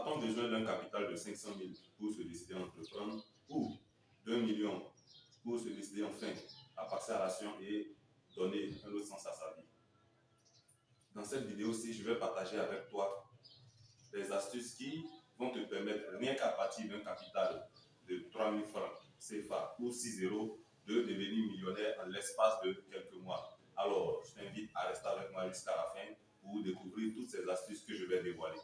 A-t-on besoin d'un capital de 500 000 pour se décider à entreprendre ou d'1 million pour se décider enfin à passer à l'action et donner un autre sens à sa vie? Dans cette vidéo-ci, je vais partager avec toi des astuces qui vont te permettre, rien qu'à partir d'un capital de 3 000 francs CFA ou 6 euros, de devenir millionnaire en l'espace de quelques mois. Alors, je t'invite à rester avec moi jusqu'à la fin pour découvrir toutes ces astuces que je vais dévoiler.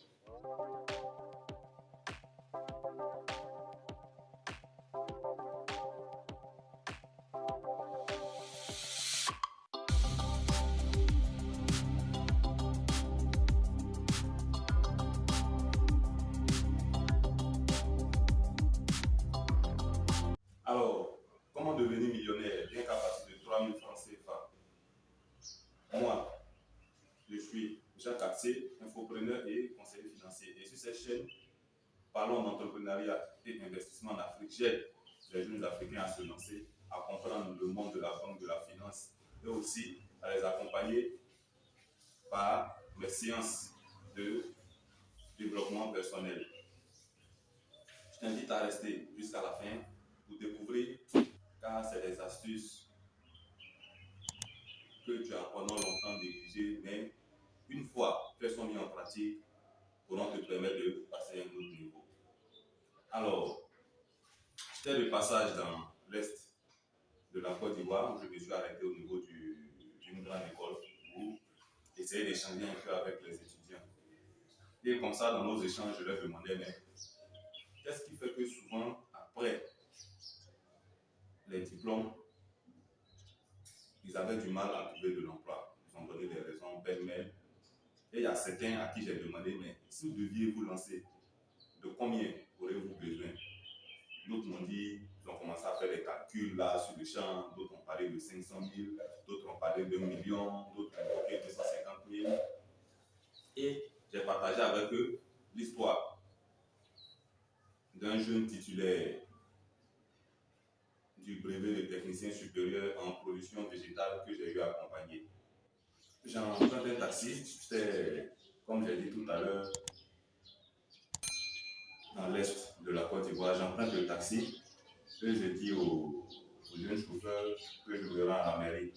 Alors, comment devenir millionnaire rien qu'à partir de 3 000 francs CFA? Moi, je suis Jacques Axé, infopreneur et conseiller financier. Et sur cette chaîne, parlons d'entrepreneuriat et d'investissement en Afrique. J'aide les jeunes Africains à se lancer, à comprendre le monde de la banque, de la finance et aussi à les accompagner par mes séances de développement personnel. Je t'invite à rester jusqu'à la fin pour découvrir, car c'est des astuces que tu as pendant longtemps négligées, mais une fois qu'elles sont mises en pratique, pourront te permettre de passer à un autre niveau. Alors, j'étais de passage dans l'Est de la Côte d'Ivoire, où je me suis arrêté au niveau d'une grande école pour essayer d'échanger un peu avec les étudiants. Et comme ça, dans nos échanges, je leur demandais, mais qu'est-ce qui fait que souvent, après les diplômes, ils avaient du mal à trouver de l'emploi? Ils ont donné des raisons belles-mêmes. Et il y a certains à qui j'ai demandé, mais si vous deviez vous lancer, de combien aurez-vous besoin? D'autres m'ont dit, ils ont commencé à faire des calculs là sur le champ, d'autres ont parlé de 500 000, d'autres ont parlé de 1 million, d'autres ont évoqué 250 000. Et j'ai partagé avec eux l'histoire d'un jeune titulaire du brevet de technicien supérieur en production végétale que j'ai eu à accompagner. J'ai emprunté un taxi, c'était, comme j'ai dit tout à l'heure, dans l'est de la Côte d'Ivoire. J'emprunte le taxi et j'ai dit au jeune chauffeur que je verrai à la mairie.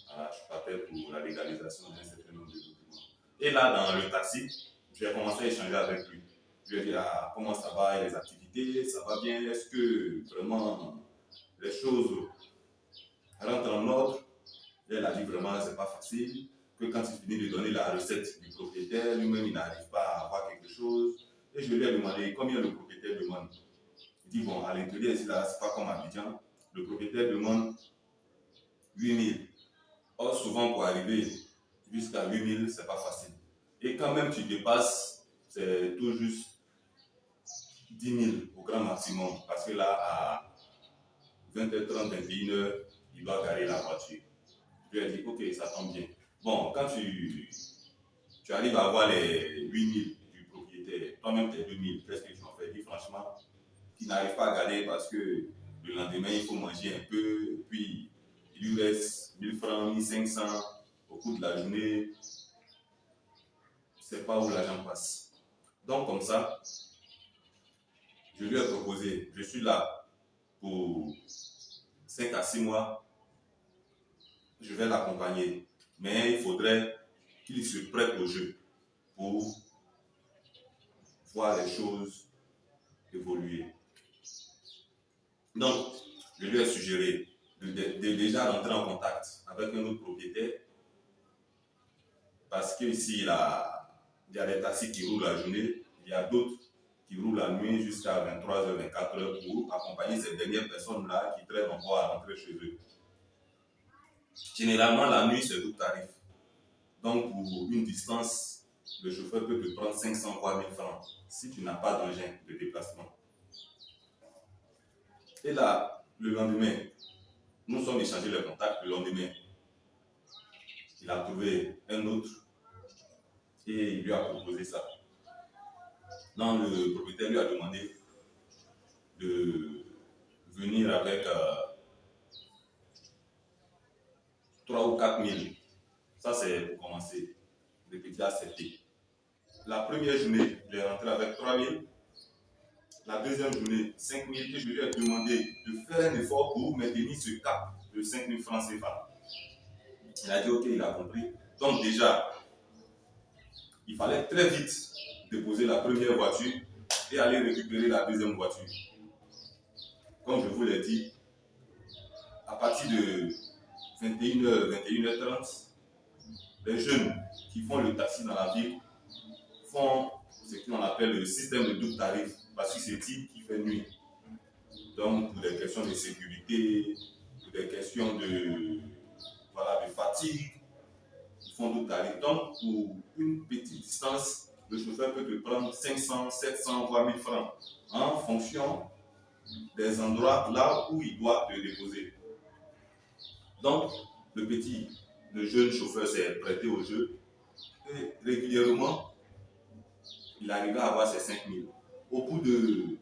Voilà, je partais pour la légalisation d'un certain nombre de documents. Et là, dans le taxi, j'ai commencé à échanger avec lui. Je lui ai dit, ah, comment ça va, les activités, ça va bien, est-ce que vraiment les choses rentrent en ordre? Et elle a dit vraiment, c'est pas facile, que quand il finit de donner la recette du propriétaire, lui-même, il n'arrive pas à avoir quelque chose. Et je lui ai demandé combien le propriétaire demande. Il dit, bon, à l'intérieur, ici, là, c'est pas comme à Abidjan, le propriétaire demande 8 000. Or, souvent, pour arriver jusqu'à 8 000, c'est pas facile. Et quand même tu dépasses, c'est tout juste 10 000 au grand maximum. Parce que là, à 20h30, 21h, il doit garer la voiture. Je lui ai dit, ok, ça tombe bien. Bon, quand tu arrives à avoir les 8 000 du propriétaire, toi-même tes 2 000, qu'est-ce que tu en fais? Dis franchement, tu n'arrives pas à garer parce que le lendemain, il faut manger un peu, puis il lui reste 1 000 francs, 1 500 au cours de la journée. C'est pas où l'argent passe. Donc, comme ça, je lui ai proposé, je suis là pour 5 à 6 mois, je vais l'accompagner. Mais il faudrait qu'il se prête au jeu pour voir les choses évoluer. Donc, je lui ai suggéré de déjà rentrer en contact avec un autre propriétaire parce qu'ici, il y a des taxis qui roulent la journée, il y a d'autres qui roulent la nuit jusqu'à 23h, 24h pour accompagner ces dernières personnes-là qui traînent encore à rentrer chez eux. Généralement, la nuit, c'est tout tarif. Donc, pour une distance, le chauffeur peut te prendre 500 voire 1 000 francs si tu n'as pas d'engin de déplacement. Et là, le lendemain, nous sommes échangés les contacts. Le lendemain, il a trouvé un autre et il lui a proposé ça. Donc, le propriétaire lui a demandé de venir avec 3 ou 4 000. Ça, c'est pour commencer. Le petit a accepté. la première journée, il est rentré avec 3 000. La deuxième journée, 5 000. Et je lui ai demandé de faire un effort pour maintenir ce cap de 5 000 francs CFA. Il a dit ok, il a compris. Donc déjà, il fallait très vite déposer la première voiture et aller récupérer la deuxième voiture. Comme je vous l'ai dit, à partir de 21h, 21h30, les jeunes qui font le taxi dans la ville font ce qu'on appelle le système de double tarif, parce que c'est type qui fait nuit. Donc, pour des questions de sécurité, pour des questions de fatigue, ils font double tarif. Donc, pour une petite distance, le chauffeur peut te prendre 500, 700, voire 1000 francs en fonction des endroits là où il doit te déposer. Donc, le jeune chauffeur s'est prêté au jeu et régulièrement, il arrivait à avoir ses 5 000. Au bout de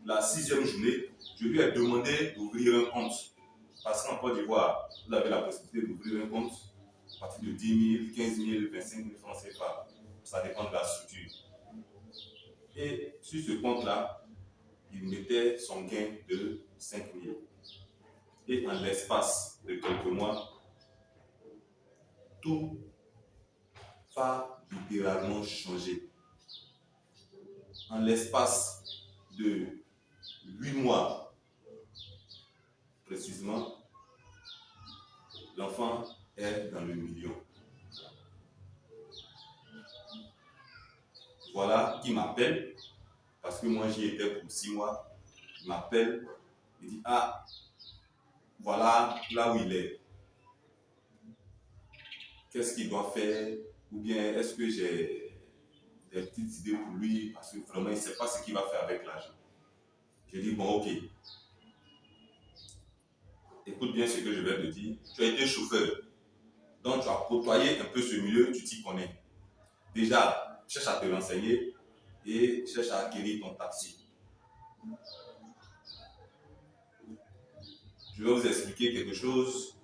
la 6e journée, je lui ai demandé d'ouvrir un compte. Parce qu'en Côte d'Ivoire, vous avez la possibilité d'ouvrir un compte à partir de 10 000, 15 000, 25 000 francs CFA. Ça dépend de la structure. Et sur ce compte-là, il mettait son gain de 5 000. Et en l'espace de quelques mois, tout va littéralement changer. En l'espace de 8 mois, précisément, l'enfant est dans le million. Voilà qui m'appelle, parce que moi j'y étais pour 6 mois. Il m'appelle, il dit ah, voilà là où il est. Qu'est-ce qu'il doit faire? Ou bien est-ce que j'ai des petites idées pour lui? Parce que vraiment il ne sait pas ce qu'il va faire avec l'argent. Je dis bon, ok. Écoute bien ce que je vais te dire. Tu as été chauffeur, donc tu as côtoyé un peu ce milieu, tu t'y connais. Déjà, cherche à te renseigner et cherche à acquérir ton taxi. Je vais vous expliquer quelque chose.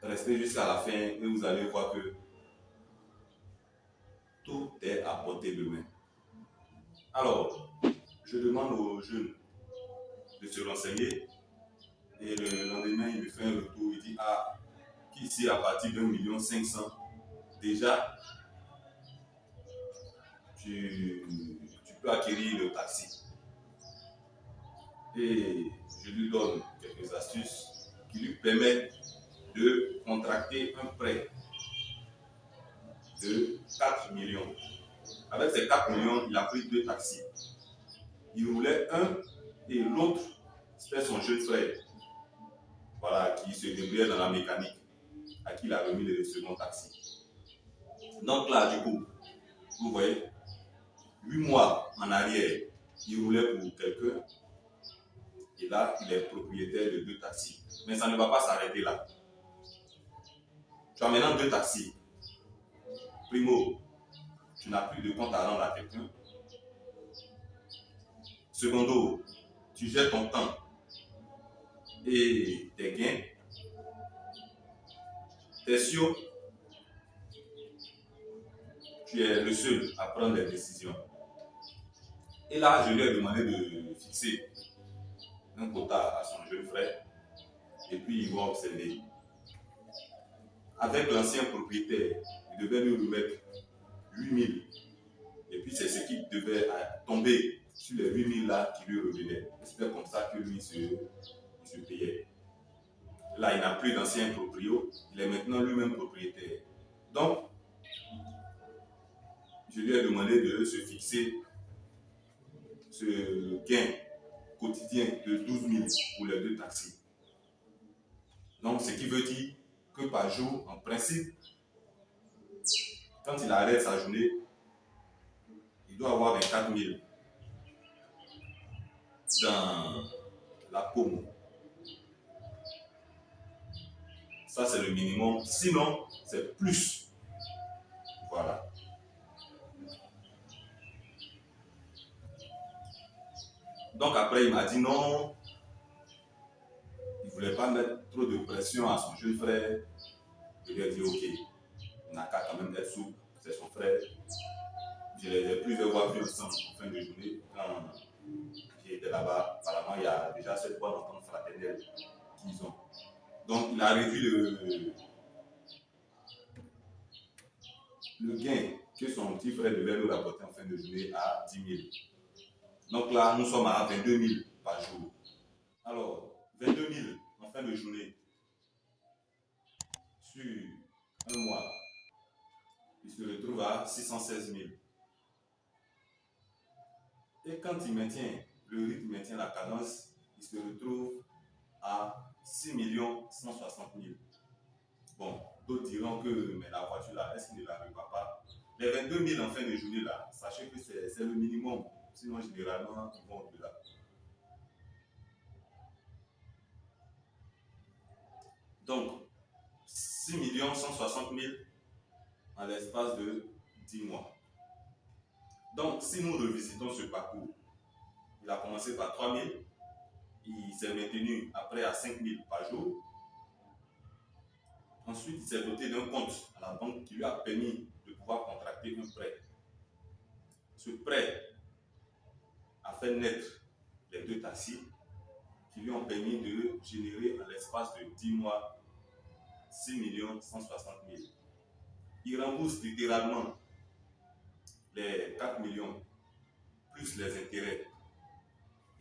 Restez jusqu'à la fin et vous allez voir que tout est à portée de main. Alors, je demande aux jeunes de se renseigner et le lendemain, il me fait un retour. Il dit ah, qu'ici à partir d'1,5 million, déjà, tu peux acquérir le taxi. Et je lui donne quelques astuces qui lui permettent de contracter un prêt de 4 millions. Avec ces 4 millions, il a pris 2 taxis. Il roulait un et l'autre, c'était son jeune frère, voilà, qui se débrouillait dans la mécanique, à qui il a remis le second taxi. Donc là, du coup, vous voyez, 8 mois en arrière, il roulait pour quelqu'un. Et là, il est propriétaire de 2 taxis. Mais ça ne va pas s'arrêter là. Tu as maintenant 2 taxis. Primo, tu n'as plus de compte à rendre à quelqu'un. Secondo, tu gères ton temps et tes gains. Tertio, tu es le seul à prendre les décisions. Et là, je lui ai demandé de fixer un quota à son jeune frère et puis il va observer. Avec l'ancien propriétaire, il devait lui remettre 8 000. Et puis c'est ce qui devait tomber sur les 8 000 là qui lui revenaient. C'était comme ça que lui se payait. Là, il n'a plus d'ancien proprio, il est maintenant lui-même propriétaire. Donc, je lui ai demandé de se fixer ce gain quotidien de 12 000 pour les 2 taxis. Donc, ce qui veut dire que par jour, en principe, quand il arrête sa journée, il doit avoir 24 000 dans la pomme. Ça, c'est le minimum. Sinon, c'est plus. Voilà. Donc après, il m'a dit non. Il ne voulait pas mettre trop de pression à son jeune frère. Je lui ai dit ok, il n'a qu'à quand même être souple, c'est son frère. Je les ai plusieurs fois vus ensemble en fin de journée. Quand j'étais là-bas, apparemment, il y a déjà cette bonne entente fraternelle qu'ils ont. Donc, il a réduit le gain que son petit frère devait nous rapporter en fin de journée à 10 000. Donc là, nous sommes à 22 000 par jour. Alors, 22 000 en fin de journée sur un mois, il se retrouve à 616 000. Et quand il maintient le rythme, il maintient la cadence, il se retrouve à 6 160 000. Bon, d'autres diront que mais la voiture là, est-ce qu'il ne la repart pas? Les 22 000 en fin de journée là, sachez que c'est le minimum. Sinon, généralement, ils vont au-delà. Donc, 6 160 000 en l'espace de 10 mois. Donc, si nous revisitons ce parcours, il a commencé par 3 000, il s'est maintenu après à 5 000 par jour. Ensuite, il s'est doté d'un compte à la banque qui lui a permis de pouvoir contracter un prêt. Ce prêt a fait naître les 2 taxis qui lui ont permis de générer en l'espace de 10 mois 6 160 000. Il rembourse littéralement les 4 millions plus les intérêts.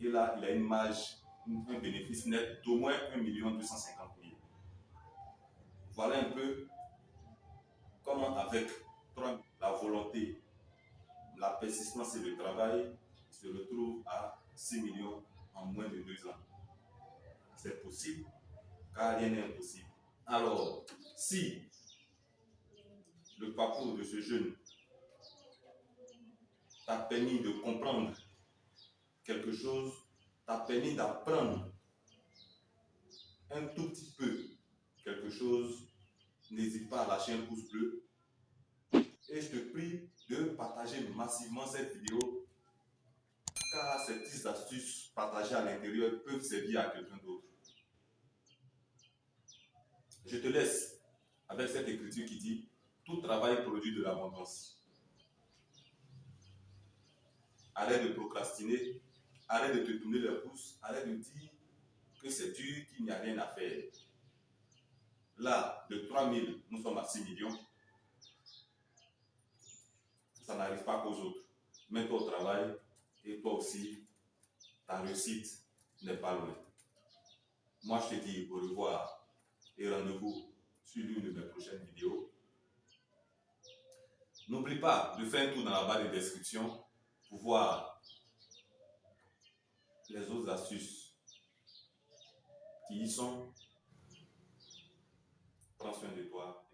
Et là, il a une marge, un bénéfice net d'au moins 1 250 000. Voilà un peu comment avec la volonté, la persistance et le travail, il se retrouve à 6 millions en moins de 2 ans. C'est possible, car rien n'est impossible. Alors, si le parcours de ce jeune t'a permis de comprendre quelque chose, t'a permis d'apprendre un tout petit peu quelque chose, n'hésite pas à lâcher un pouce bleu. Et je te prie de partager massivement cette vidéo, car ces petites astuces partagées à l'intérieur peuvent servir à quelqu'un d'autre. Je te laisse avec cette écriture qui dit « Tout travail produit de l'abondance ». Arrête de procrastiner, arrête de te tourner le pouce, arrête de dire que c'est dur, qu'il n'y a rien à faire. Là, de 3 000, nous sommes à 6 millions. Ça n'arrive pas qu'aux autres. Mets-toi au travail et toi aussi, ta réussite n'est pas loin. Moi, je te dis au revoir et rendez-vous sur l'une de mes prochaines vidéos. N'oublie pas de faire un tour dans la barre de description pour voir les autres astuces qui y sont. Prends soin de toi.